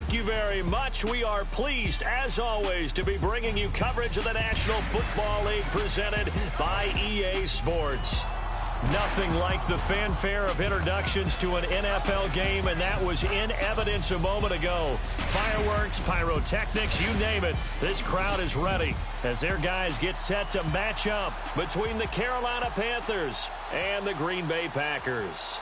Thank you very much. We are pleased, as always, to be bringing you coverage of the National Football League presented by EA Sports. Nothing like the fanfare of introductions to an NFL game, and that was in evidence a moment ago. Fireworks, pyrotechnics, you name it. This crowd is ready as their guys get set to match up between the Carolina Panthers and the Green Bay Packers.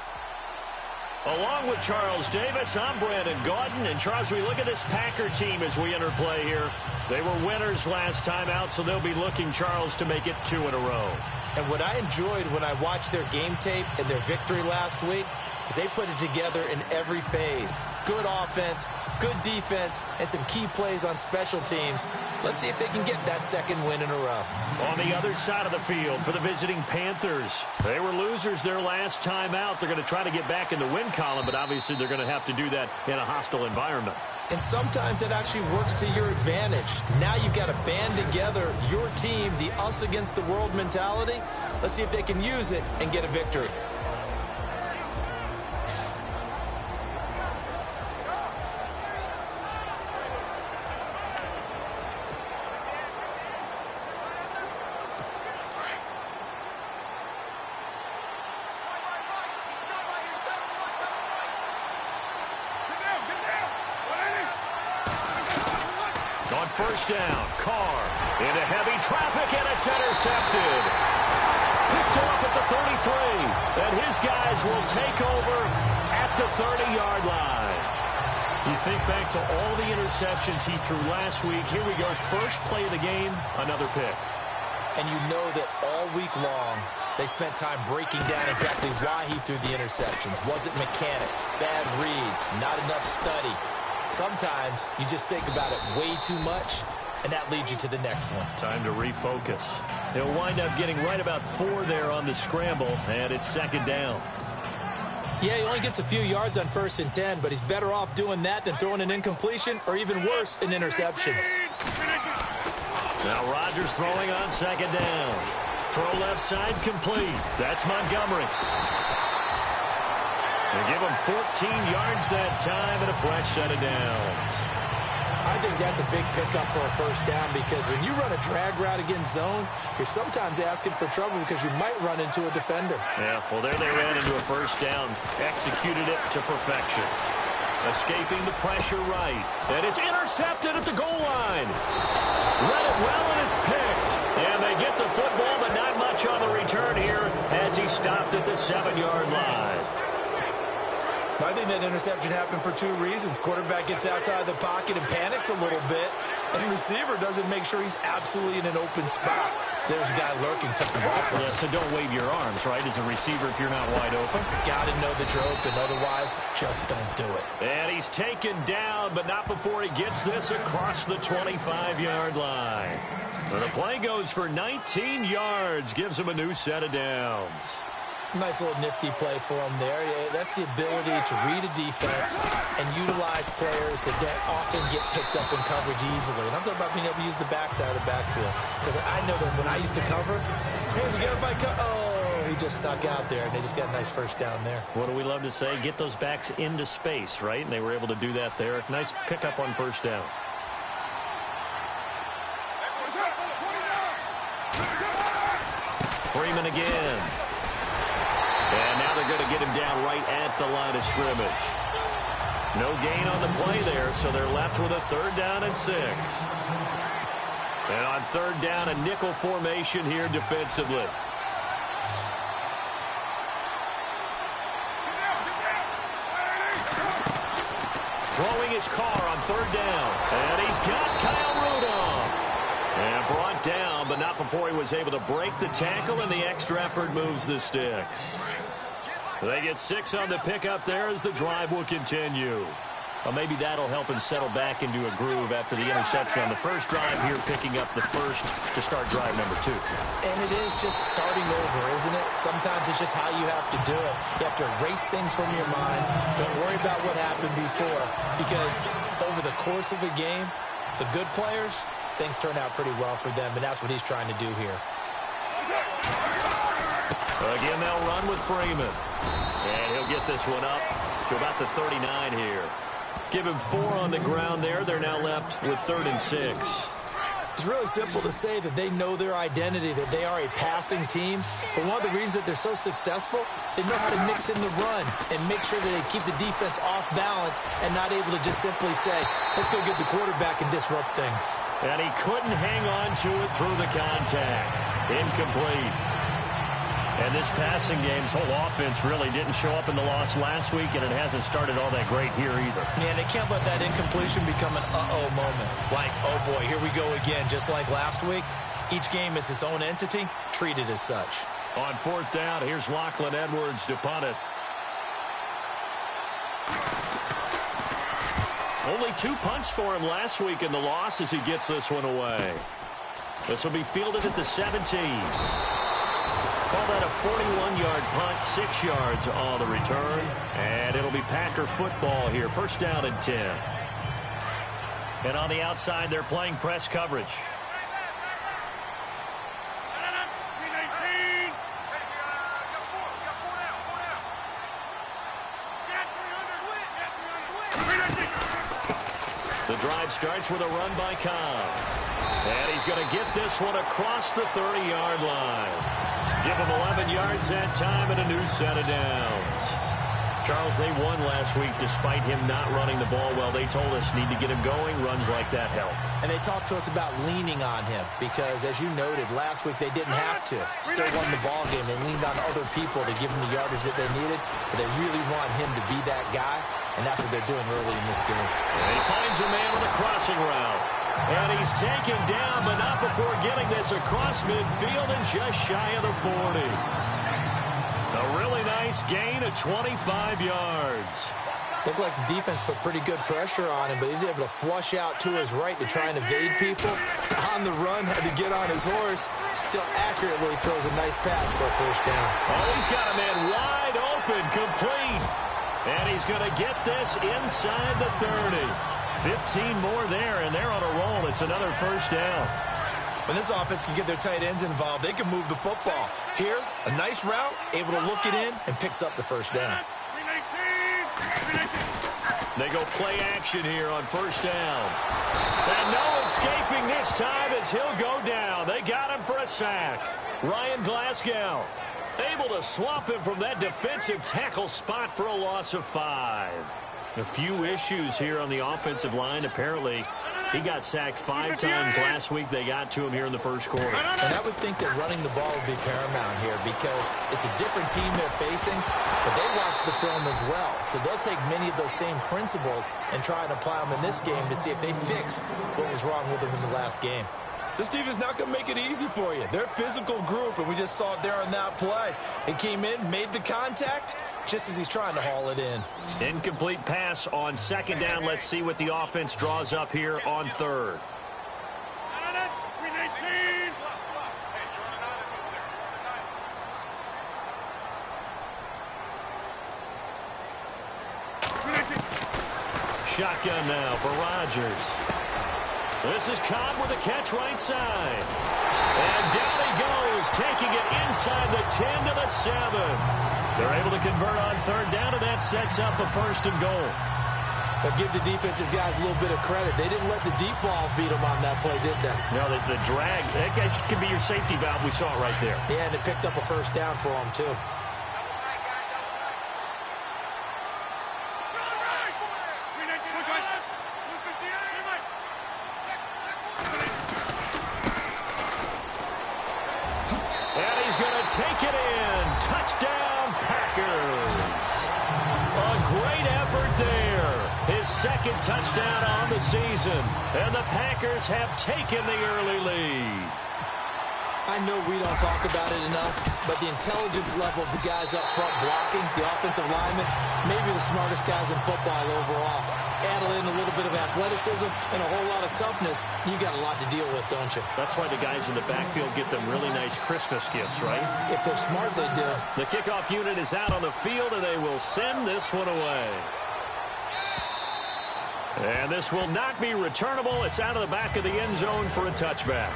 Along with Charles Davis, I'm Brandon Gaudin. And, Charles, we look at this Packer team as we enter play here. They were winners last time out, so they'll be looking, Charles, to make it 2 in a row. And what I enjoyed when I watched their game tape and their victory last week is they put it together in every phase. Good offense, good defense, and some key plays on special teams. Let's see if they can get that second win in a row. On the other side of the field for the visiting Panthers, they were losers their last time out. They're going to try to get back in the win column, but obviously they're going to have to do that in a hostile environment. And sometimes it actually works to your advantage. Now you've got to band together your team, the us against the world mentality. Let's see if they can use it and get a victory. First down, Carr into heavy traffic, and it's intercepted. Picked off at the 33, and his guys will take over at the 30-yard line. You think back to all the interceptions he threw last week. Here we go, first play of the game, another pick. And you know that all week long, they spent time breaking down exactly why he threw the interceptions. Was it mechanics, bad reads, not enough study? Sometimes you just think about it way too much, and that leads you to the next one. Time to refocus. He'll wind up getting right about 4 there on the scramble, and it's second down. Yeah, he only gets a few yards on 1st and 10, but he's better off doing that than throwing an incompletion, or even worse, an interception. Now Rodgers throwing on second down. Throw left side complete. That's Montgomery. They give him 14 yards that time and a fresh set of downs. I think that's a big pickup for a first down because when you run a drag route against zone, you're sometimes asking for trouble because you might run into a defender. Yeah, well, there they ran into a first down. Executed it to perfection. Escaping the pressure right. And it's intercepted at the goal line. Read it well, and it's picked. And they get the football, but not much on the return here as he stopped at the 7-yard line. I think that interception happened for 2 reasons. Quarterback gets outside the pocket and panics a little bit, and receiver doesn't make sure he's absolutely in an open spot. So there's a guy lurking, took the ball from him. Yeah, so don't wave your arms, right, as a receiver if you're not wide open. Got to know that you're open. Otherwise, just don't do it. And he's taken down, but not before he gets this across the 25-yard line. And the play goes for 19 yards, gives him a new set of downs. Nice little nifty play for him there. Yeah, that's the ability to read a defense and utilize players that don't often get picked up in coverage easily. And I'm talking about being able to use the backside of the backfield. Because I know that when I used to cover, hey, we got everybody oh, he just snuck out there, and they just got a nice first down there. What do we love to say? Get those backs into space, right? And they were able to do that there. Nice pickup on first down. Freeman again. And now they're going to get him down right at the line of scrimmage. No gain on the play there, so they're left with a 3rd down and 6. And on 3rd down, a nickel formation here defensively. Throwing his car on 3rd down. And he's got Kyle Rudolph. And brought down, but not before he was able to break the tackle, and the extra effort moves the sticks. They get 6 on the pickup there as the drive will continue. Well, maybe that'll help him settle back into a groove after the interception on the first drive here, picking up the first to start drive number 2. And it is just starting over, isn't it? Sometimes it's just how you have to do it. You have to erase things from your mind. Don't worry about what happened before, because over the course of a game, the good players, things turn out pretty well for them, and that's what he's trying to do here. Again, they'll run with Freeman. And he'll get this one up to about the 39 here. Give him 4 on the ground there. They're now left with 3rd and 6. It's really simple to say that they know their identity, that they are a passing team. But one of the reasons that they're so successful, they know how to mix in the run and make sure that they keep the defense off balance and not able to just simply say, let's go get the quarterback and disrupt things. And he couldn't hang on to it through the contact. Incomplete. And this passing game's whole offense really didn't show up in the loss last week, and it hasn't started all that great here either. Yeah, and they can't let that incompletion become an uh-oh moment. Like, oh boy, here we go again, just like last week. Each game is its own entity, treated as such. On 4th down, here's Lachlan Edwards to punt it. Only 2 punts for him last week in the loss as he gets this one away. This will be fielded at the 17. Call that a 41-yard punt, 6 yards on the return. And it'll be Packer football here. 1st down and 10. And on the outside, they're playing press coverage. The drive starts with a run by Cobb. And he's going to get this one across the 30-yard line. Give him 11 yards that time and a new set of downs. Charles, they won last week despite him not running the ball well. They told us need to get him going. Runs like that help. And they talked to us about leaning on him because, as you noted, last week they didn't have to. Still won the ball game. They leaned on other people to give him the yardage that they needed. But they really want him to be that guy, and that's what they're doing early in this game. And he finds a man on the crossing route. And he's taken down, but not before getting this across midfield and just shy of the 40. A really nice gain of 25 yards. Looked like the defense put pretty good pressure on him, but he's able to flush out to his right to try and evade people. On the run, had to get on his horse. Still accurately throws a nice pass for a 1st down. Oh, he's got a man wide open, complete. And he's going to get this inside the 30. 15 more there, and they're on a roll. It's another 1st down. When this offense can get their tight ends involved, they can move the football. Here, a nice route, able to look it in, and picks up the 1st down. They go play action here on 1st down. And no escaping this time as he'll go down. They got him for a sack. Ryan Glasgow able to swamp him from that defensive tackle spot for a loss of 5. A few issues here on the offensive line. Apparently, he got sacked 5 times last week. They got to him here in the 1st quarter. And I would think that running the ball would be paramount here because it's a different team they're facing, but they watch the film as well. So they'll take many of those same principles and try and apply them in this game to see if they fixed what was wrong with them in the last game. This team is not going to make it easy for you. They're a physical group, and we just saw it there on that play. He came in, made the contact, just as he's trying to haul it in. Incomplete pass on 2nd down. Let's see what the offense draws up here on 3rd. Shotgun now for Rodgers. This is Cobb with a catch right side. And down he goes, taking it inside the 10 to the 7. They're able to convert on 3rd down, and that sets up a 1st and goal. But give the defensive guys a little bit of credit. They didn't let the deep ball beat them on that play, did they? No, the drag, that could be your safety valve. We saw it right there. Yeah, and it picked up a 1st down for them, too. Take it in. Touchdown, Packers. A great effort there. His 2nd touchdown on the season. And the Packers have taken the early lead. I know we don't talk about it enough, but the intelligence level of the guys up front blocking, the offensive linemen, maybe the smartest guys in football overall. Add in a little bit of athleticism and a whole lot of toughness, you got a lot to deal with, don't you? That's why the guys in the backfield get them really nice Christmas gifts, right? If they're smart, they do. The kickoff unit is out on the field, and they will send this one away. And this will not be returnable. It's out of the back of the end zone for a touchback.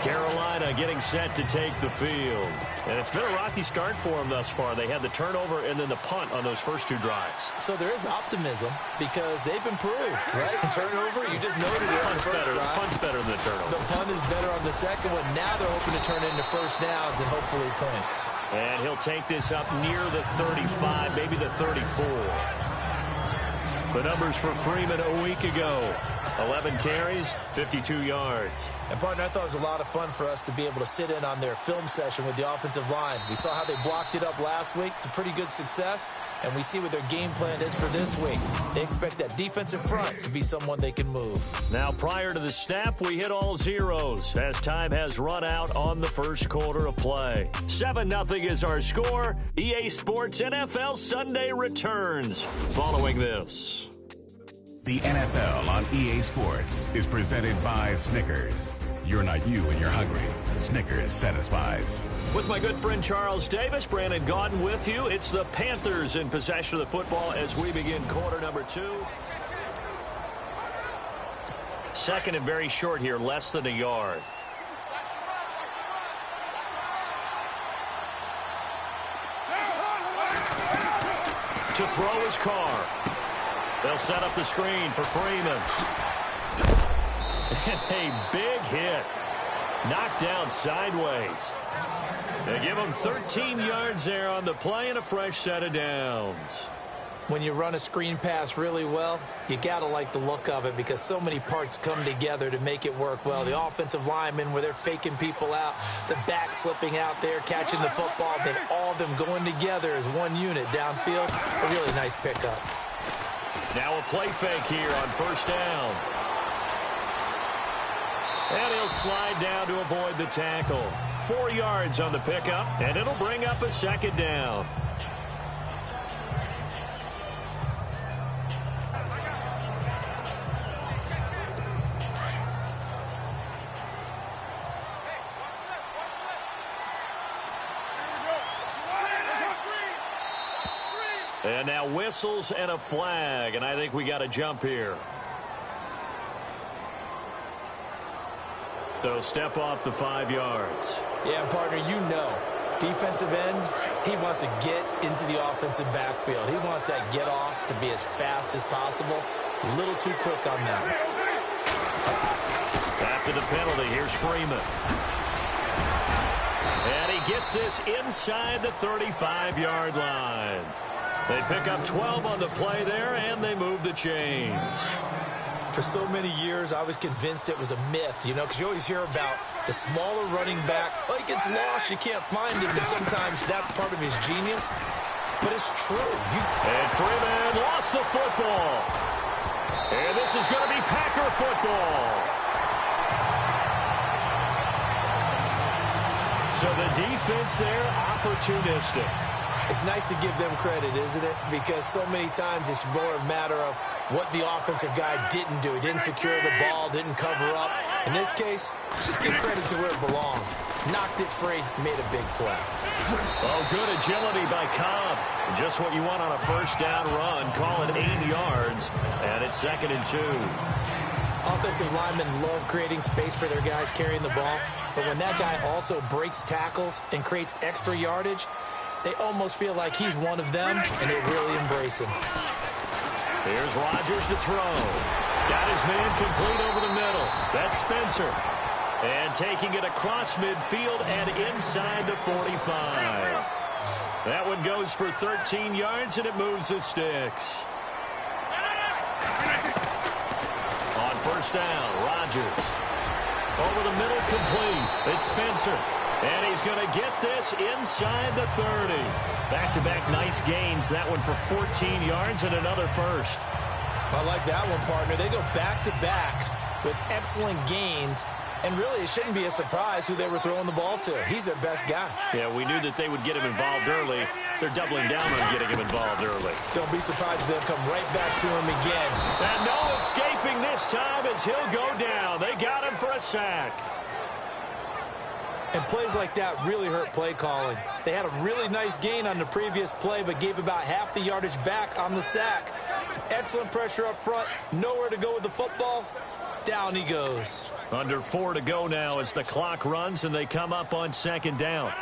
Carolina getting set to take the field. And it's been a rocky start for them thus far. They had the turnover and then the punt on those first two drives. So there is optimism because they've improved, right? Turnover, you just noted it. Punt's better than the turnover. The punt is better on the second one. Now they're hoping to turn into first downs and hopefully points. And he'll take this up near the 35, maybe the 34. The numbers for Freeman a week ago. 11 carries, 52 yards. And, partner, I thought it was a lot of fun for us to be able to sit in on their film session with the offensive line. We saw how they blocked it up last week. It's a pretty good success, and we see what their game plan is for this week. They expect that defensive front to be someone they can move. Now, prior to the snap, we hit all zeros as time has run out on the first quarter of play. 7-0 is our score. EA Sports NFL Sunday returns following this. The NFL on EA Sports is presented by Snickers. You're not you when you're hungry. Snickers satisfies. With my good friend Charles Davis, Brandon Gaudin with you. It's the Panthers in possession of the football as we begin quarter number 2. Second and very short here, less than a yard. To throw his Carr. They'll set up the screen for Freeman. And a big hit. Knocked down sideways. They give him 13 yards there on the play and a fresh set of downs. When you run a screen pass really well, you got to like the look of it because so many parts come together to make it work well. The offensive linemen where they're faking people out, the back slipping out there, catching the football, then all of them going together as one unit downfield. A really nice pickup. Now a play fake here on first down. And he'll slide down to avoid the tackle. 4 yards on the pickup, and it'll bring up a second down. And now whistles and a flag, and I think we got a jump here. So step off the 5 yards. Yeah, partner, you know, defensive end, he wants to get into the offensive backfield. He wants that get off to be as fast as possible. A little too quick on that. After the penalty, here's Freeman. And he gets this inside the 35-yard line. They pick up 12 on the play there, and they move the chains. For so many years, I was convinced it was a myth, you know, because you always hear about the smaller running back. Oh, he gets lost, you can't find him, and sometimes that's part of his genius. But it's true. And Freeman lost the football. And this is going to be Packer football. So the defense there, opportunistic. It's nice to give them credit, isn't it? Because so many times it's more a matter of what the offensive guy didn't do. He didn't secure the ball, didn't cover up. In this case, just give credit to where it belongs. Knocked it free, made a big play. Oh, good agility by Cobb. Just what you want on a first down run. Call it 8 yards, and it's 2nd and 2. Offensive linemen love creating space for their guys carrying the ball. But when that guy also breaks tackles and creates extra yardage, they almost feel like he's one of them, and they really embrace him. Here's Rodgers to throw. Got his man complete over the middle. That's Spencer. And taking it across midfield and inside the 45. That one goes for 13 yards, and it moves the sticks. On first down, Rodgers. Over the middle, complete. It's Spencer. And he's going to get this inside the 30. Back-to-back nice gains. That one for 14 yards and another first. I like that one, partner. They go back-to-back with excellent gains. And really, it shouldn't be a surprise who they were throwing the ball to. He's their best guy. Yeah, we knew that they would get him involved early. They're doubling down on getting him involved early. Don't be surprised if they'll come right back to him again. And no escaping this time as he'll go down. They got him for a sack. And plays like that really hurt play calling. They had a really nice gain on the previous play, but gave about half the yardage back on the sack. Excellent pressure up front. Nowhere to go with the football. Down he goes. Under 4 to go now as the clock runs and they come up on second down.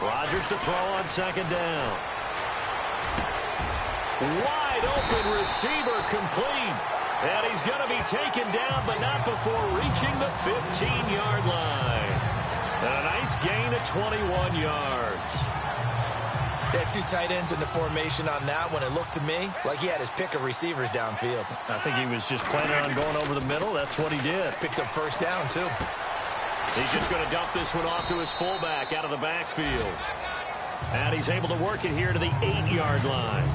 Rodgers to throw on second down. Wide open receiver complete. And he's going to be taken down, but not before reaching the 15-yard line. And a nice gain of 21 yards. They had 2 tight ends in the formation on that one. It looked to me like he had his pick of receivers downfield. I think he was just planning on going over the middle. That's what he did. Picked up first down, too. He's just going to dump this one off to his fullback out of the backfield. And he's able to work it here to the 8-yard line.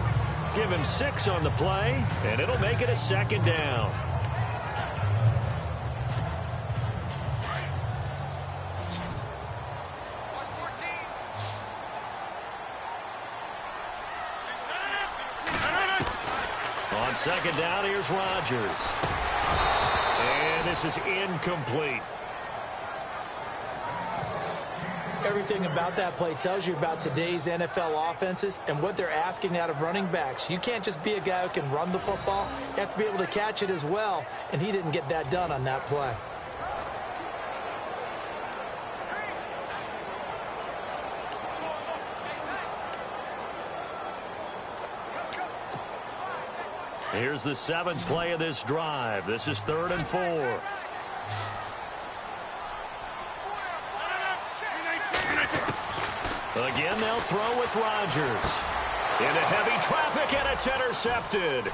Give him 6 on the play, and it'll make it a second down. On second down, here's Rodgers. And this is incomplete. Everything about that play tells you about today's NFL offenses and what they're asking out of running backs. You can't just be a guy who can run the football. You have to be able to catch it as well, and he didn't get that done on that play. Here's the 7th play of this drive. This is 3rd and 4. Again, they'll throw with Rodgers. Into heavy traffic, and it's intercepted.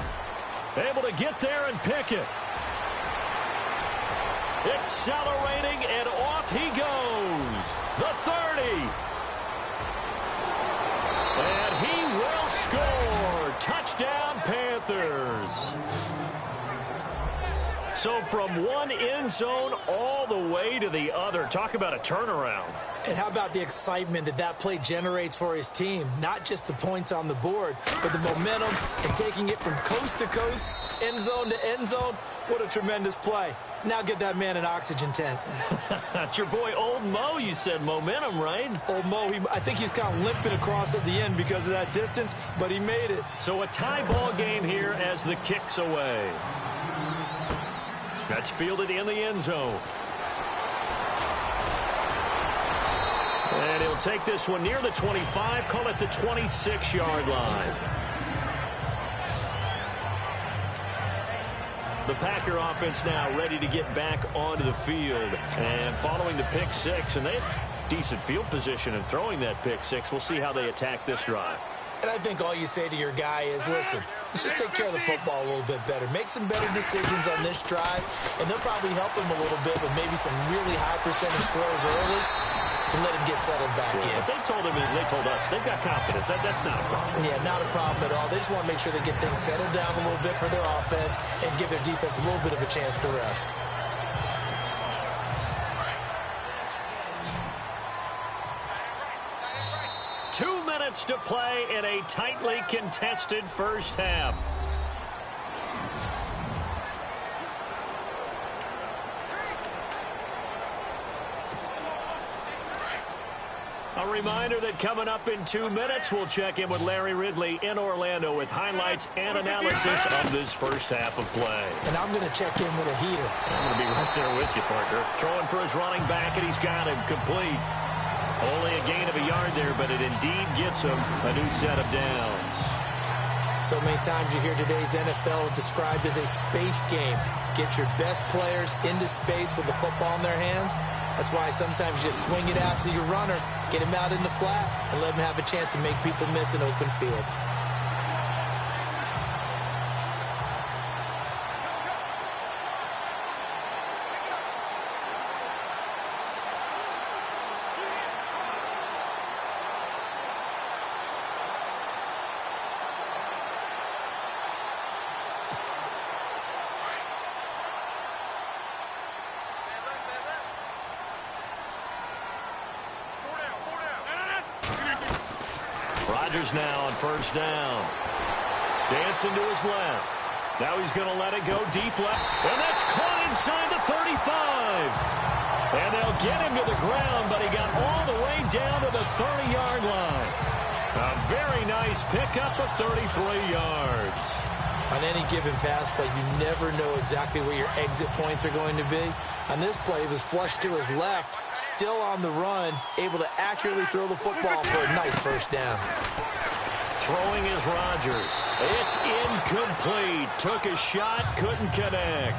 Able to get there and pick it. Accelerating, and off he goes. The 30. And he will score. Touchdown, Panthers. So from one end zone all the way to the other. Talk about a turnaround. And how about the excitement that that play generates for his team? Not just the points on the board, but the momentum and taking it from coast to coast, end zone to end zone. What a tremendous play. Now get that man an oxygen tent. That's your boy Old Mo. You said momentum, right? Old Mo, I think he's kind of limping across at the end because of that distance, but he made it. So a tie ball game here as the kick's away. That's fielded in the end zone. And he'll take this one near the 25, call it the 26-yard line. The Packer offense now ready to get back onto the field. And following the pick 6, and they have decent field position in throwing that pick 6. We'll see how they attack this drive. And I think all you say to your guy is, listen, let's just take care of the football a little bit better. Make some better decisions on this drive, and they'll probably help him a little bit with maybe some really high percentage throws early to let him get settled back in. They told him, and they told us, they've got confidence. That's not a problem. Yeah, not a problem at all. They just want to make sure they get things settled down a little bit for their offense and give their defense a little bit of a chance to rest. To play in a tightly contested first half. A reminder that coming up in 2 minutes, we'll check in with Larry Ridley in Orlando with highlights and analysis of this first half of play. And I'm going to check in with a heater. I'm going to be right there with you, partner. Throwing for his running back, and he's got him complete. Only a gain of a yard there, but it indeed gets him a new set of downs. So many times you hear today's NFL described as a space game. Get your best players into space with the football in their hands. That's why sometimes you just swing it out to your runner, get him out in the flat, and let him have a chance to make people miss an open field. Rodgers now on first down. Dancing to his left. Now he's going to let it go deep left. And that's caught inside the 35. And they'll get him to the ground, but he got all the way down to the 30-yard line. A very nice pickup of 33 yards. On any given pass play, you never know exactly where your exit points are going to be. On this play, he was flushed to his left, still on the run, able to accurately throw the football for a nice first down. Throwing is Rodgers. It's incomplete. Took a shot, couldn't connect.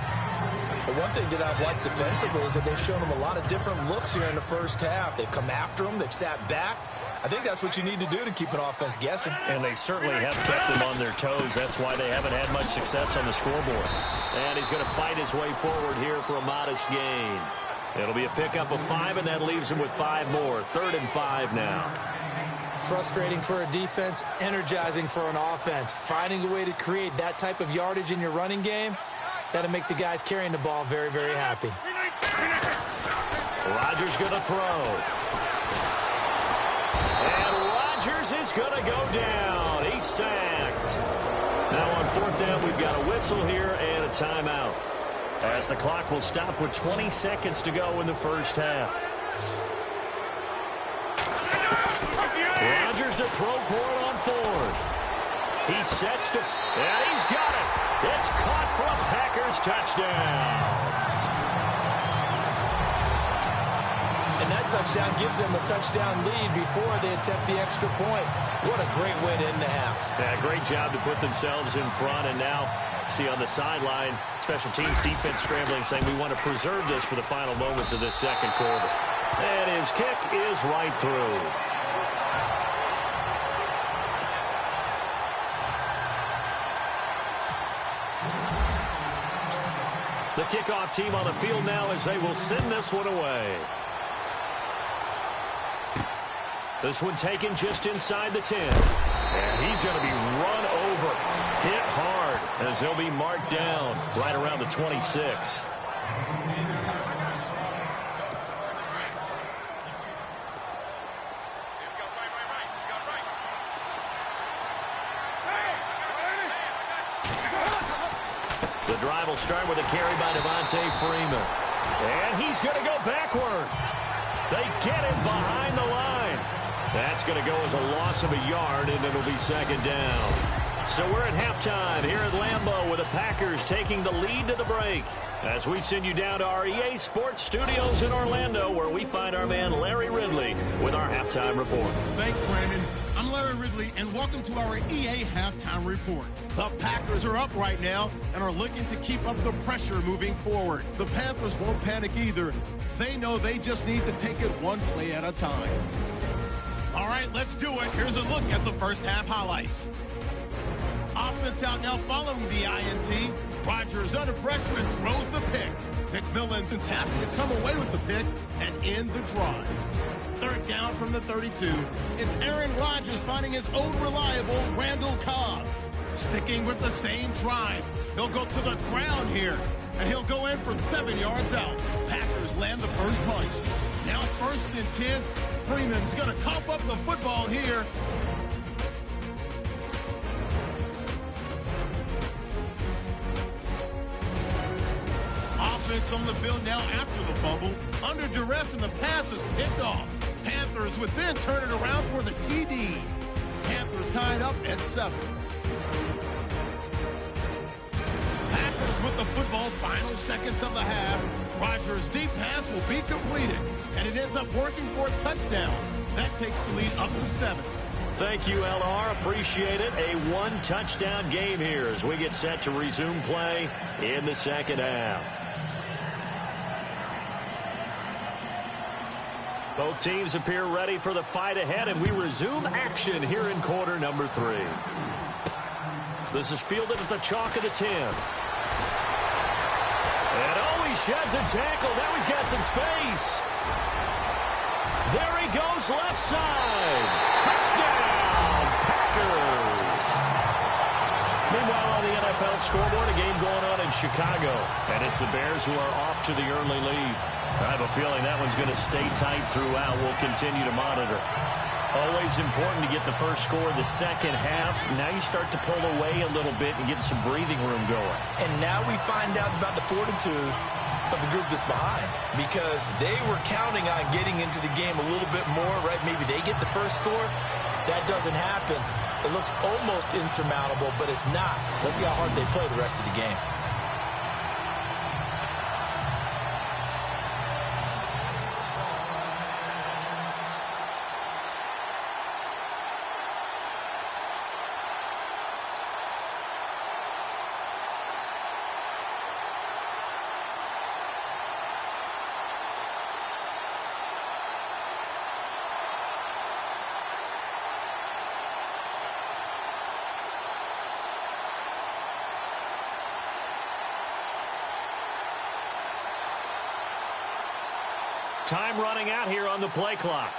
But one thing that I've liked defensively is that they've shown him a lot of different looks here in the first half. They've come after him. They've sat back. I think that's what you need to do to keep an offense guessing. And they certainly have kept them on their toes. That's why they haven't had much success on the scoreboard. And he's going to fight his way forward here for a modest gain. It'll be a pickup of 5, and that leaves him with 5 more. 3rd and 5 now. Frustrating for a defense, energizing for an offense. Finding a way to create that type of yardage in your running game, that'll make the guys carrying the ball very, very happy. Rodgers going to throw. And Rodgers is going to go down. He's sacked. Now on 4th down, we've got a whistle here and a timeout, as the clock will stop with 20 seconds to go in the first half. Rodgers to throw for it on 4th. He sets to, and he's got it. It's caught for a Packers touchdown. And that touchdown gives them a touchdown lead before they attempt the extra point. What a great way to end the half. Yeah, great job to put themselves in front. And now, see on the sideline, special teams defense scrambling, saying we want to preserve this for the final moments of this second quarter. And his kick is right through. The kickoff team on the field now as they will send this one away. This one taken just inside the 10. And he's going to be run over, hit hard, as he'll be marked down right around the 26. The drive will start with a carry by Devontae Freeman. And he's going to go backward. They get him behind the line. That's going to go as a loss of a yard, and it'll be 2nd down. So we're at halftime here at Lambeau with the Packers taking the lead to the break, as we send you down to our EA Sports Studios in Orlando, where we find our man Larry Ridley with our halftime report. Thanks, Brandon. I'm Larry Ridley, and welcome to our EA Halftime Report. The Packers are up right now and are looking to keep up the pressure moving forward. The Panthers won't panic either. They know they just need to take it one play at a time. All right, let's do it. Here's a look at the first half highlights. Offense out now following the INT. Rodgers under pressure and throws the pick. McMillan's happy to come away with the pick and end the drive. 3rd down from the 32. It's Aaron Rodgers finding his old reliable Randall Cobb. Sticking with the same drive. He'll go to the ground here, and he'll go in from 7 yards out. Packers land the first punch. Now 1st and 10. Freeman's going to cough up the football here. Offense on the field now after the fumble. Under duress, and the pass is picked off. Panthers would then turn it around for the TD. Panthers tied up at 7. Packers with the football, final seconds of the half. Rodgers' deep pass will be completed, and it ends up working for a touchdown. That takes the lead up to 7. Thank you, LR. Appreciate it. A 1-touchdown game here as we get set to resume play in the second half. Both teams appear ready for the fight ahead, and we resume action here in quarter number 3. This is fielded at the chalk of the 10. And he sheds a tackle. Now he's got some space. There he goes, left side. Touchdown, Packers. Meanwhile, on the NFL scoreboard, a game going on in Chicago. And it's the Bears who are off to the early lead. I have a feeling that one's going to stay tight throughout. We'll continue to monitor. Always important to get the first score of the second half. Now you start to pull away a little bit and get some breathing room going. And now we find out about the fortitude of the group that's behind, because they were counting on getting into the game a little bit more, right? Maybe they get the first score. that doesn't happen, it looks almost insurmountable, but it's not. Let's see how hard they play the rest of the game. Time running out here on the play clock.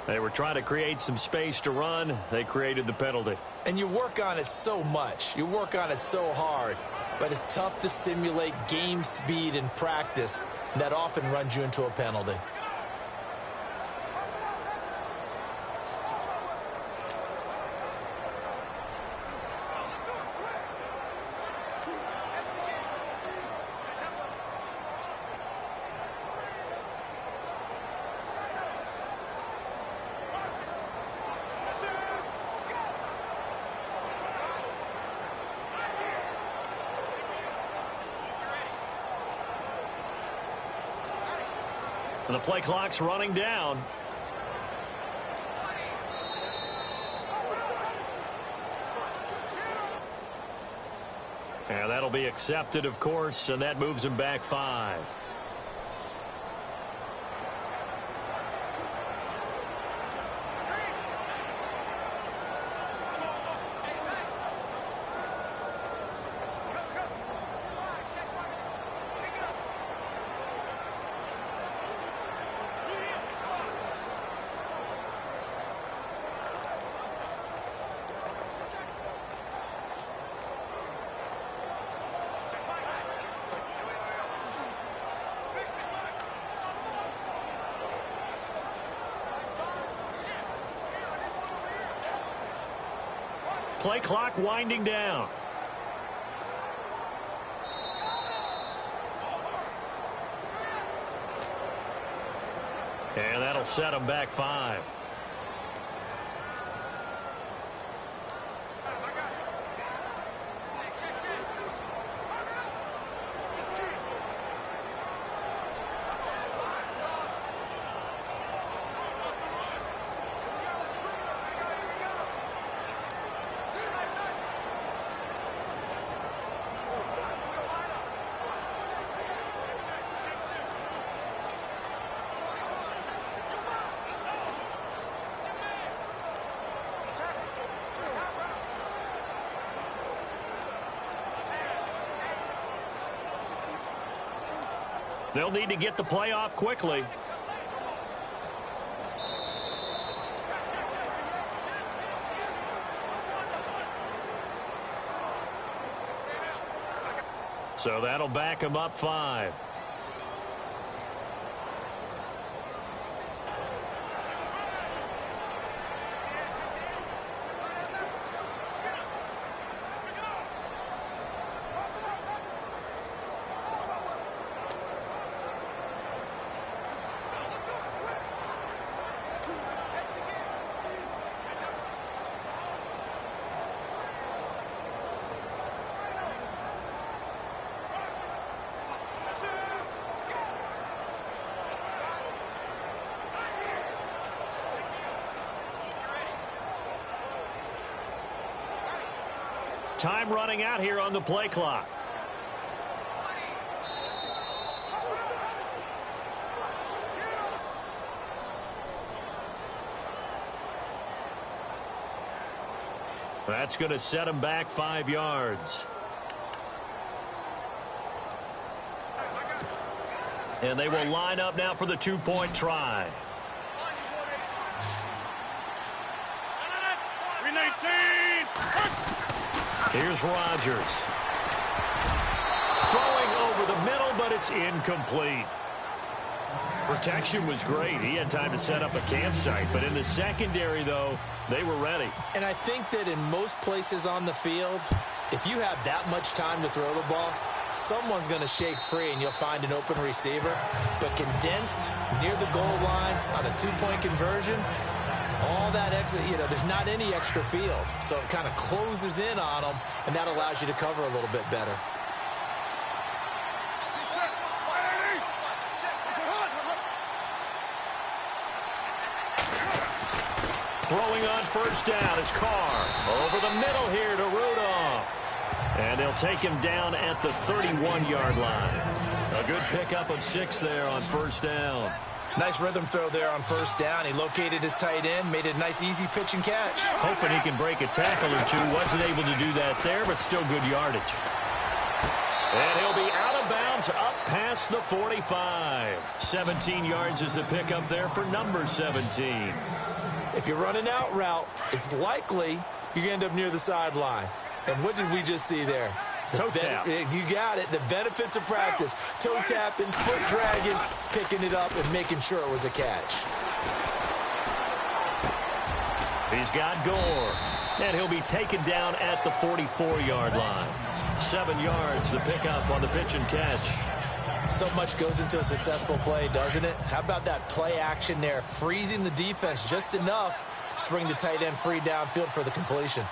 They were trying to create some space to run. They created the penalty. And you work on it so much. You work on it so hard. But it's tough to simulate game speed in practice. And that often runs you into a penalty. And the play clock's running down. And that'll be accepted, of course, and that moves him back 5. Play clock winding down. And that'll set him back 5. They'll need to get the play off quickly. So that'll back him up 5. Time running out here on the play clock. That's going to set him back 5 yards. And they will line up now for the 2-point try. 319. Here's Rodgers. Throwing over the middle, but it's incomplete. Protection was great. He had time to set up a campsite. But in the secondary, though, they were ready. And I think that in most places on the field, If you have that much time to throw the ball, someone's going to shake free and you'll find an open receiver. But condensed near the goal line on a two-point conversion, all that exit, there's not any extra field. So it kind of closes in on them, and that allows you to cover a little bit better. Throwing on first down is Carr. Over the middle here to Rudolph. And they'll take him down at the 31-yard line. A good pickup of 6 there on first down. Nice rhythm throw there on first down. He located his tight end, made it a nice, easy pitch and catch. Hoping he can break a tackle or two. Wasn't able to do that there, but still good yardage. And he'll be out of bounds up past the 45. 17 yards is the pickup there for number 17. If you're running out route, it's likely you're going to end up near the sideline. And what did we just see there? Toe tap. You got it. The benefits of practice. Toe tapping, foot dragging, picking it up, and making sure it was a catch. He's got Gore. And he'll be taken down at the 44-yard line. 7 yards, the pickup on the pitch and catch. So much goes into a successful play, doesn't it? How about that play action there? Freezing the defense just enough to bring the tight end free downfield for the completion.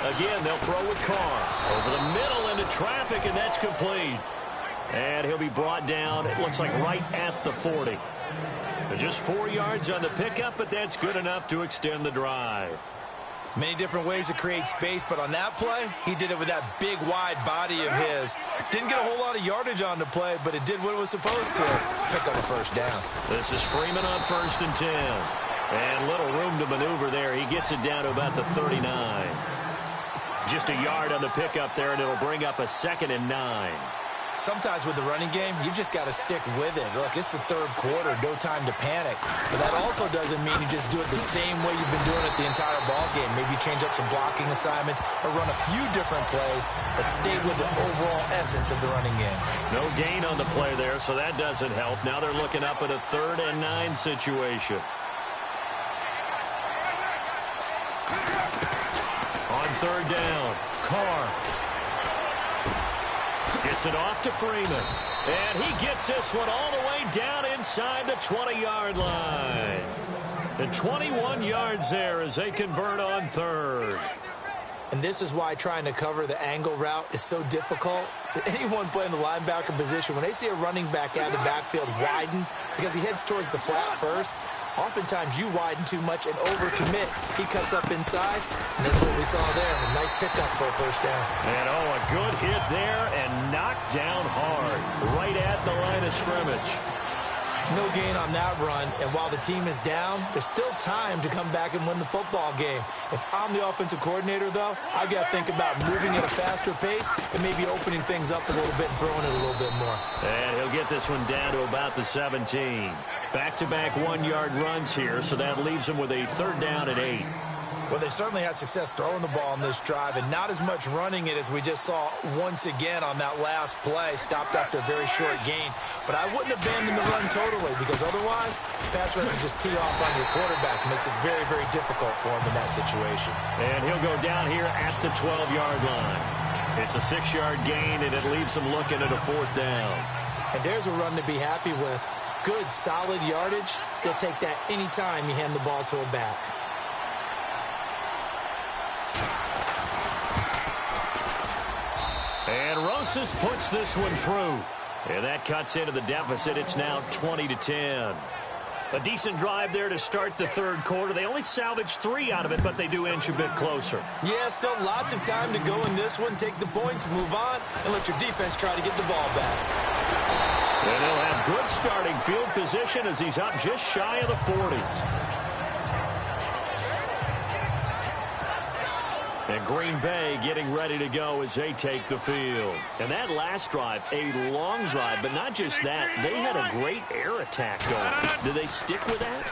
Again, they'll throw with Carr. Over the middle into traffic, and that's complete. And he'll be brought down, it looks like right at the 40. Just 4 yards on the pickup, but that's good enough to extend the drive. Many different ways to create space, but on that play, he did it with that big, wide body of his. Didn't get a whole lot of yardage on the play, but it did what it was supposed to. Pick up a first down. This is Freeman on 1st and 10. And little room to maneuver there. He gets it down to about the 39. Just a yard on the pickup there, and it'll bring up a 2nd and 9. Sometimes with the running game, you've just got to stick with it. Look, it's the third quarter, no time to panic. But that also doesn't mean you just do it the same way you've been doing it the entire ball game. Maybe change up some blocking assignments or run a few different plays, but stay with the overall essence of the running game. No gain on the play there, so that doesn't help. Now they're looking up at a 3rd and 9 situation. On 3rd down, Carr gets it off to Freeman. And he gets this one all the way down inside the 20-yard line. And 21 yards there as they convert on 3rd. And this is why trying to cover the angle route is so difficult. Anyone playing the linebacker position, when they see a running back out of the backfield widen, because he heads towards the flat first, oftentimes you widen too much and overcommit. He cuts up inside, and that's what we saw there. A nice pickup for a first down. And a good hit there and knocked down hard, right at the line of scrimmage. No gain on that run, and while the team is down, there's still time to come back and win the football game. If I'm the offensive coordinator, though, I've got to think about moving at a faster pace and maybe opening things up a little bit and throwing it a little bit more. And he'll get this one down to about the 17. Back-to-back 1-yard runs here, so that leaves him with a 3rd down and 8. Well, they certainly had success throwing the ball on this drive and not as much running it as we just saw once again on that last play. Stopped after a very short gain. But I wouldn't abandon the run totally because otherwise, pass rush will just tee off on your quarterback. Makes it very, very difficult for him in that situation. And he'll go down here at the 12-yard line. It's a 6-yard gain, and it leaves him looking at a 4th down. And there's a run to be happy with. Good, solid yardage. He'll take that anytime you hand the ball to a back. And Rosas puts this one through. And that cuts into the deficit. It's now 20-10. A decent drive there to start the 3rd quarter. They only salvaged 3 out of it, but they do inch a bit closer. Yeah, still lots of time to go in this one. Take the points, move on, and let your defense try to get the ball back. And he'll have good starting field position as he's up just shy of the 40. And Green Bay getting ready to go as they take the field. And that last drive, a long drive, but not just that. They had a great air attack going. Do they stick with that?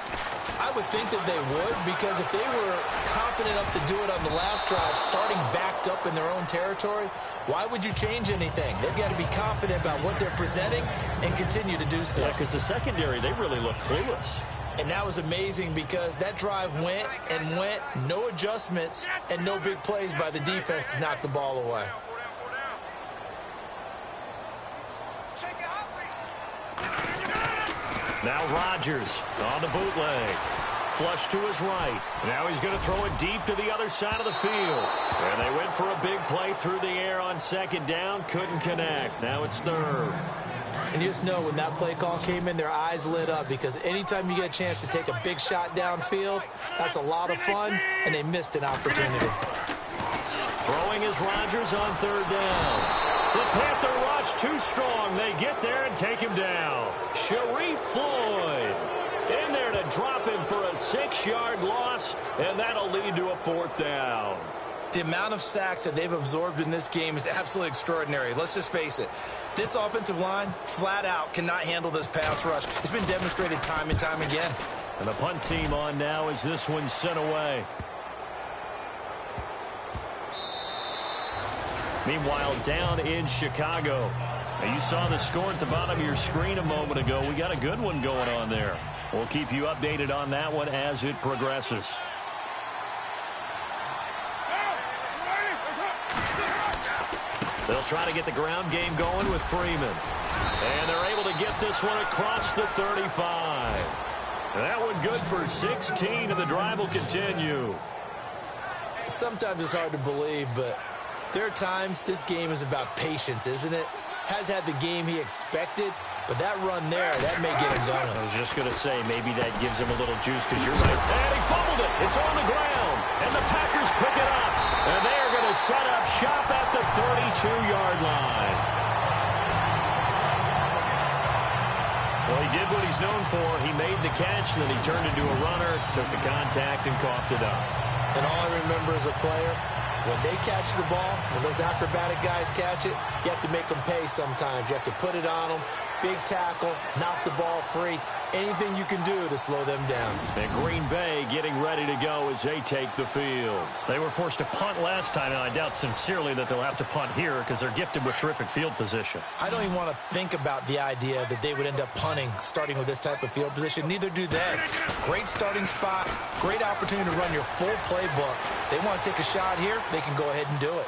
I would think that they would, because if they were confident enough to do it on the last drive, starting backed up in their own territory, why would you change anything? They've got to be confident about what they're presenting and continue to do so. Yeah, because the secondary, they really look clueless. And that was amazing because that drive went and went, no adjustments, and no big plays by the defense to knock the ball away. Now Rodgers on the bootleg. Flush to his right. Now he's going to throw it deep to the other side of the field. And they went for a big play through the air on second down. Couldn't connect. Now it's third. And you just know when that play call came in, their eyes lit up because anytime you get a chance to take a big shot downfield, that's a lot of fun, and they missed an opportunity. Throwing is Rodgers on third down. The Panther rush too strong. They get there and take him down. Sharif Floyd in there to drop him for a 6-yard loss, and that'll lead to a fourth down. The amount of sacks that they've absorbed in this game is absolutely extraordinary. Let's just face it. This offensive line, flat out, cannot handle this pass rush. It's been demonstrated time and time again. And the punt team on now as this one's sent away. Meanwhile, down in Chicago. Now, you saw the score at the bottom of your screen a moment ago. We got a good one going on there. We'll keep you updated on that one as it progresses. They'll try to get the ground game going with Freeman. And they're able to get this one across the 35. That one good for 16, and the drive will continue. Sometimes it's hard to believe, but there are times this game is about patience, isn't it? Has had the game he expected, but that run there, that may get him going. I was just going to say, maybe that gives him a little juice because you're right. And he fumbled it. It's on the ground. And the Packers pick it up. And they are going to set up shop at the 32-yard line. Well, he did what he's known for. He made the catch, and then he turned into a runner, took the contact, and coughed it up. And all I remember as a player, when they catch the ball, when those acrobatic guys catch it, you have to make them pay sometimes. You have to put it on them, big tackle, knock the ball free. Anything you can do to slow them down. And Green Bay getting ready to go as they take the field. They were forced to punt last time, and I doubt sincerely that they'll have to punt here because they're gifted with terrific field position. I don't even want to think about the idea that they would end up punting starting with this type of field position. Neither do they. Great starting spot, great opportunity to run your full playbook. They want to take a shot here, they can go ahead and do it.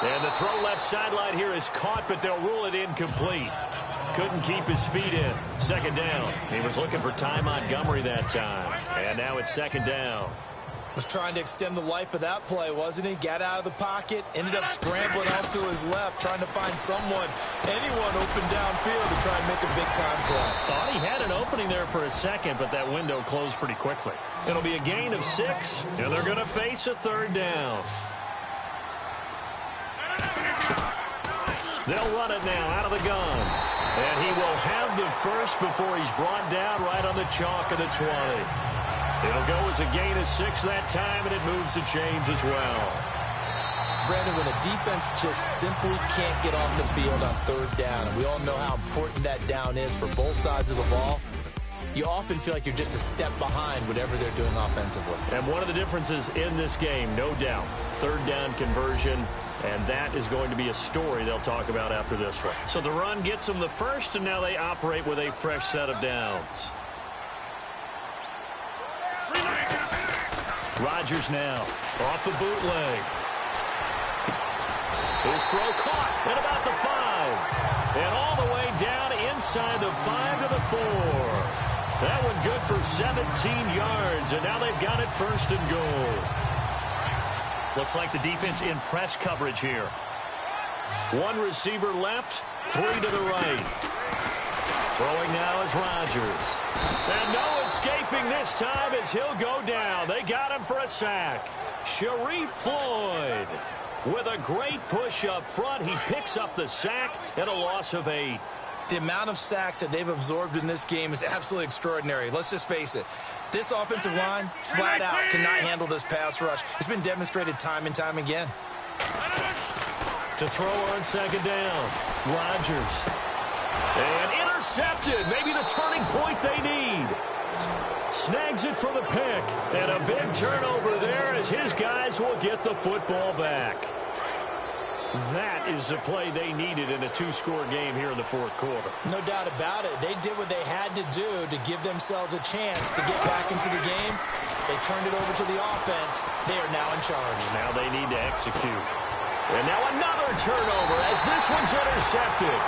And the throw left sideline here is caught, but they'll rule it incomplete. Couldn't keep his feet in. Second down. He was looking for Ty Montgomery that time. And now it's second down. Was trying to extend the life of that play, wasn't he? Got out of the pocket, ended up scrambling off to his left, trying to find anyone open downfield to try and make a big-time play. Thought he had an opening there for a second, but that window closed pretty quickly. It'll be a gain of 6, and they're going to face a third down. They'll run it now out of the gun. And he will have the first before he's brought down right on the chalk of the 20. It'll go as a gain of 6 that time, and it moves the chains as well. Brandon, when a defense just simply can't get off the field on third down, and we all know how important that down is for both sides of the ball, you often feel like you're just a step behind whatever they're doing offensively. And one of the differences in this game, no doubt, third down conversion, and that is going to be a story they'll talk about after this one. So the run gets them the first, and now they operate with a fresh set of downs. Rodgers now off the bootleg. His throw caught at about the 5. And all the way down inside the 5 to the 4. That one good for 17 yards, and now they've got it first and goal. Looks like the defense in press coverage here. One receiver left, 3 to the right. Throwing now is Rodgers. And no escaping this time as he'll go down. They got him for a sack. Sharif Floyd with a great push up front. He picks up the sack and a loss of 8. The amount of sacks that they've absorbed in this game is absolutely extraordinary. Let's just face it. This offensive line, flat out, cannot handle this pass rush. It's been demonstrated time and time again. To throw on second down, Rodgers. And intercepted. Maybe the turning point they need. Snags it for the pick. And a big turnover there as his guys will get the football back. That is the play they needed in a two-score game here in the fourth quarter. No doubt about it. They did what they had to do to give themselves a chance to get back into the game. They turned it over to the offense. They are now in charge. Now they need to execute. And now another turnover as this one's intercepted.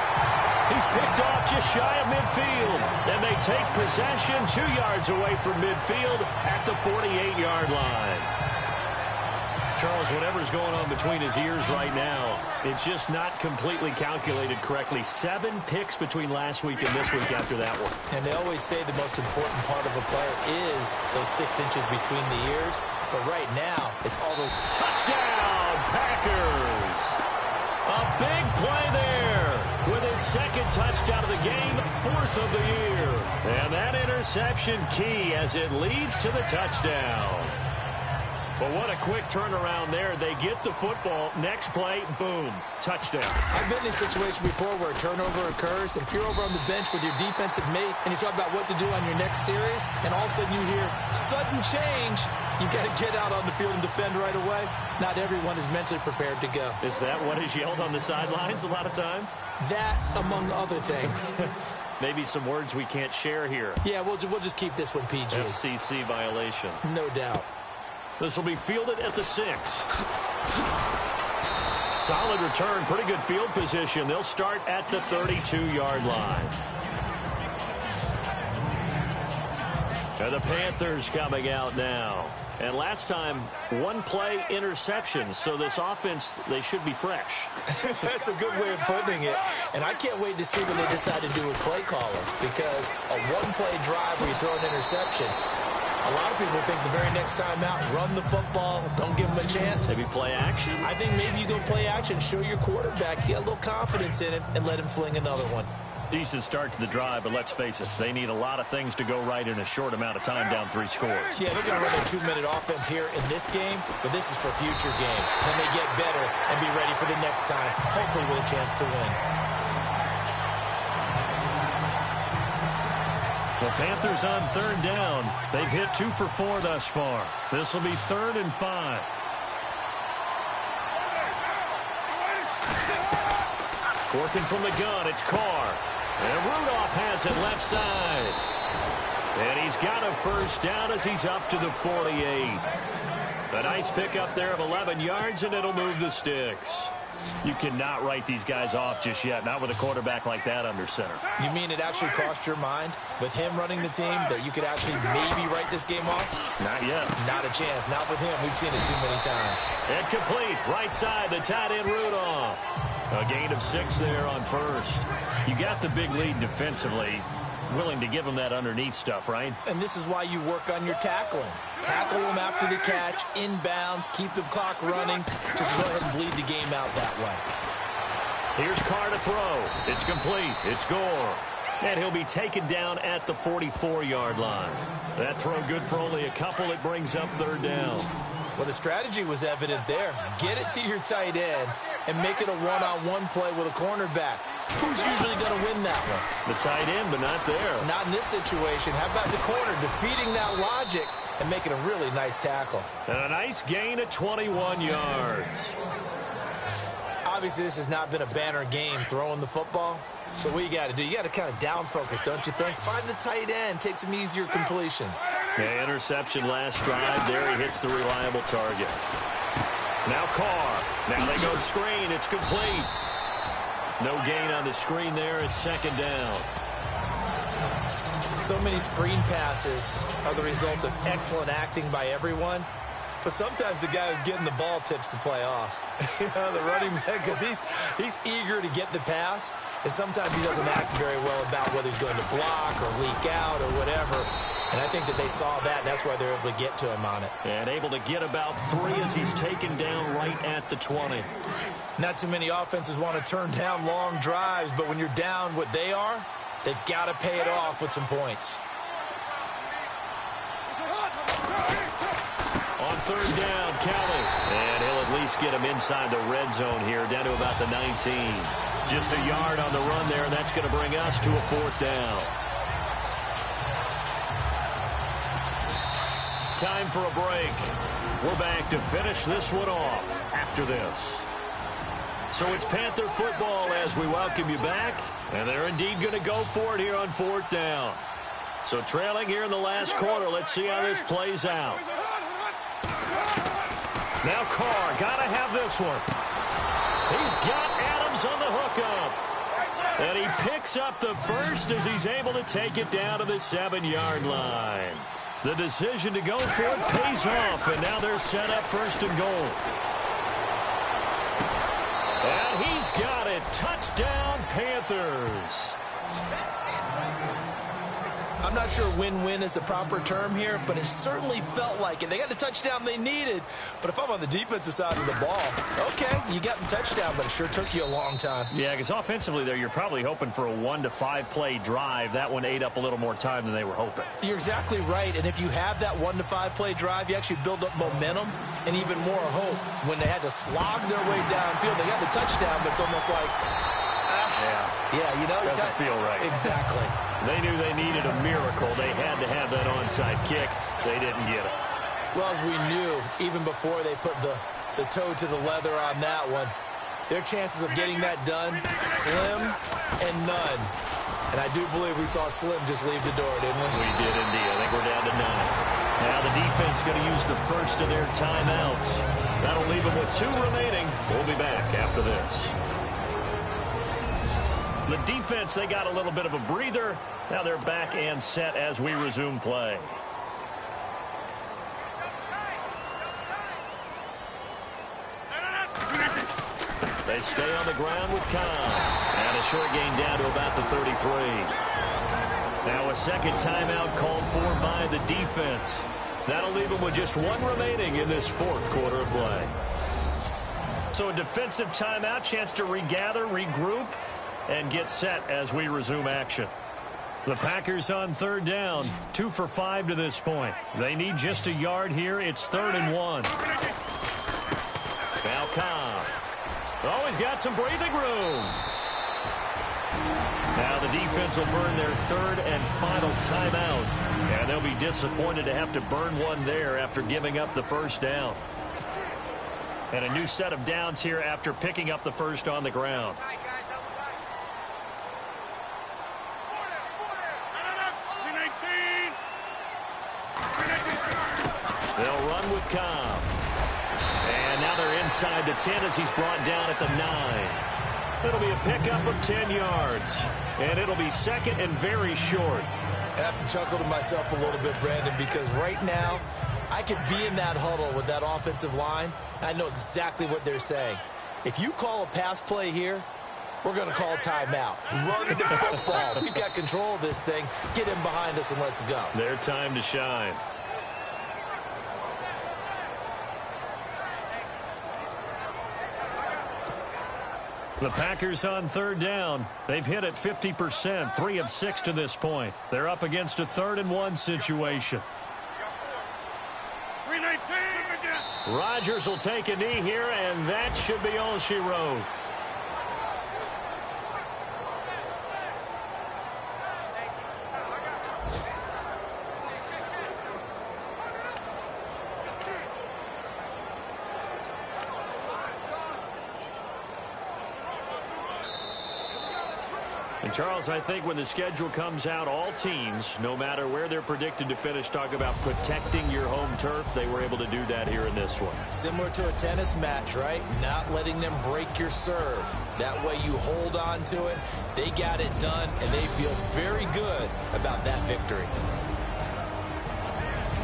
He's picked off just shy of midfield. And they take possession 2 yards away from midfield at the 48-yard line. Charles, whatever's going on between his ears right now, it's just not completely calculated correctly. 7 picks between last week and this week after that one. And they always say the most important part of a player is those 6 inches between the ears. But right now, it's all those... Touchdown, Packers! A big play there with his second touchdown of the game, 4th of the year. And that interception key as it leads to the touchdown. But what a quick turnaround there. They get the football. Next play, boom, touchdown. I've been in a situation before where a turnover occurs, and if you're over on the bench with your defensive mate and you talk about what to do on your next series, and all of a sudden you hear sudden change, you got to get out on the field and defend right away. Not everyone is mentally prepared to go. Is that what is yelled on the sidelines a lot of times? That, among other things. Maybe some words we can't share here. Yeah, we'll just keep this one PG. FCC violation. No doubt. This will be fielded at the 6. Solid return, pretty good field position. They'll start at the 32-yard line. And the Panthers coming out now. And last time, 1 play interception. So this offense, they should be fresh. That's a good way of putting it. And I can't wait to see what they decide to do with play caller. Because a 1-play drive where you throw an interception, a lot of people think the very next time out, run the football, don't give them a chance. Maybe play action? I think maybe you go play action, show your quarterback, get a little confidence in it, and let him fling another one. Decent start to the drive, but let's face it, they need a lot of things to go right in a short amount of time down 3 scores. Yeah, they're going to run a 2-minute offense here in this game, but this is for future games. Can they get better and be ready for the next time, hopefully with a chance to win? The Panthers on 3rd down. They've hit 2 for 4 thus far. This will be 3rd and 5. Working from the gun, it's Carr. And Rudolph has it left side. And he's got a first down as he's up to the 48. A nice pickup there of 11 yards, and it'll move the sticks. You cannot write these guys off just yet, not with a quarterback like that under center. You mean it actually crossed your mind with him running the team that you could actually maybe write this game off? Not yet. Not a chance. Not with him. We've seen it too many times. And complete. Right side, the tight end Rudolph. A gain of 6 there on first. You got the big lead defensively. Willing to give them that underneath stuff, right? And this is why you work on your tackling. Tackle them after the catch, inbounds, keep the clock running. Just go ahead and bleed the game out that way. Here's Carr to throw. It's complete. It's Gore. And he'll be taken down at the 44-yard line. That throw good for only a couple. It brings up 3rd down. Well, the strategy was evident there. Get it to your tight end and make it a one-on-one play with a cornerback. Who's usually going to win that one? The tight end, but not there. Not in this situation. How about the corner defeating that logic and making a really nice tackle? And a nice gain of 21 yards. Obviously, this has not been a banner game throwing the football. So what you got to do, you got to kind of down focus, don't you think? Find the tight end, take some easier completions. Yeah, interception last drive. There he hits the reliable target. Now Carr. Now they go screen. It's complete. No gain on the screen there. It's 2nd down. So many screen passes are the result of excellent acting by everyone. But sometimes the guy who's getting the ball tips the play off. The running back, because he's eager to get the pass. And sometimes he doesn't act very well about whether he's going to block or leak out or whatever. And I think that they saw that. That's why they're able to get to him on it. And able to get about 3 as he's taken down right at the 20. Not too many offenses want to turn down long drives, but when you're down what they are, they've got to pay it off with some points. On 3rd down, Kelly. And he'll at least get him inside the red zone here, down to about the 19. Just a yard on the run there, and that's going to bring us to a 4th down. Time for a break. We're back to finish this one off after this. So it's Panther football as we welcome you back. And they're indeed going to go for it here on 4th down. So trailing here in the last quarter. Let's see how this plays out. Now Carr, got to have this one. He's got Adams on the hookup. And he picks up the first as he's able to take it down to the 7-yard line. The decision to go for it pays off, and now they're set up 1st and goal. And he's got it. Touchdown, Panthers. I'm not sure win-win is the proper term here, but it certainly felt like it. They got the touchdown they needed, but if I'm on the defensive side of the ball, okay, you got the touchdown, but it sure took you a long time. Yeah, because offensively there, you're probably hoping for a 1 to 5 play drive. That one ate up a little more time than they were hoping. You're exactly right, and if you have that 1 to 5 play drive, you actually build up momentum and even more hope. When they had to slog their way downfield, they got the touchdown, but it's almost like, yeah, you know. Doesn't feel right. Exactly. They knew they needed a miracle. They had to have that onside kick. They didn't get it. Well, as we knew, even before they put the toe to the leather on that one, their chances of getting that done, slim and none. And I do believe we saw Slim just leave the door, didn't we? We did indeed. I think we're down to 9. Now the defense going to use the first of their timeouts. That'll leave them with 2 remaining. We'll be back after this. The defense, they got a little bit of a breather. Now they're back and set as we resume play. They stay on the ground with Khan. And a short gain down to about the 33. Now a second timeout called for by the defense. That'll leave them with just 1 remaining in this 4th quarter of play. So a defensive timeout, chance to regather, regroup, and get set as we resume action. The Packers on 3rd down, 2 for 5 to this point. They need just a yard here. It's 3rd and 1. Now Cobb. Oh, he's got some breathing room. Now the defense will burn their 3rd and final timeout. And they'll be disappointed to have to burn one there after giving up the first down. And a new set of downs here after picking up the first on the ground. They'll run with Cobb. And now they're inside the 10 as he's brought down at the 9. It'll be a pickup of 10 yards. And it'll be 2nd and very short. I have to chuckle to myself a little bit, Brandon, because right now I could be in that huddle with that offensive line. I know exactly what they're saying. If you call a pass play here, we're going to call timeout. Run the football. We've got control of this thing. Get him behind us and let's go. Their time to shine. The Packers on 3rd down. They've hit it 50%, 3 of 6 to this point. They're up against a 3rd and 1 situation. Rodgers will take a knee here, and that should be all she wrote. And Charles, I think when the schedule comes out, all teams, no matter where they're predicted to finish, talk about protecting your home turf. They were able to do that here in this one. Similar to a tennis match, right? Not letting them break your serve. That way you hold on to it. They got it done, and they feel very good about that victory.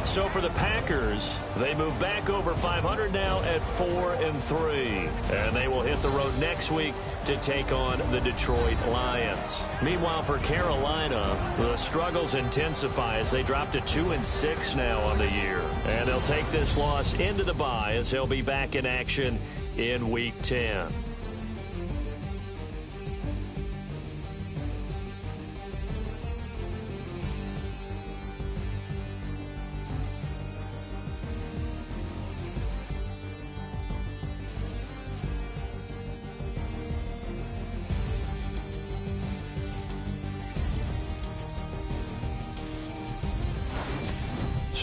So for the Packers, they move back over 500 now at 4-3. And they will hit the road next week to take on the Detroit Lions. Meanwhile, for Carolina, the struggles intensify as they drop to 2-6 now on the year. And they'll take this loss into the bye as they'll be back in action in Week 10.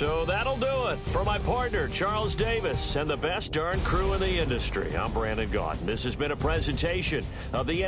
So that'll do it. For my partner, Charles Davis, and the best darn crew in the industry, I'm Brandon Gaudin. This has been a presentation of the